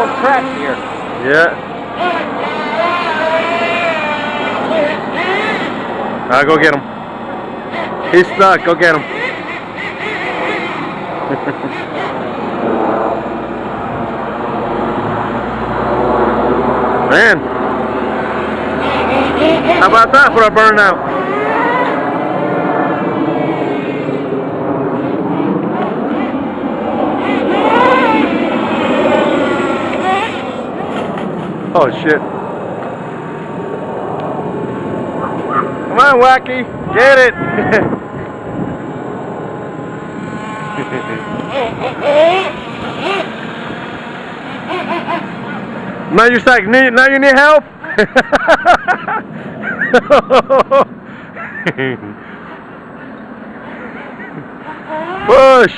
old track here. Yeah. Alright, go get him. He's stuck. Go get him. Man. How about that for a burnout? Oh shit. Come on, Wacky. Get it. Now you're stuck. Now you need help? Push.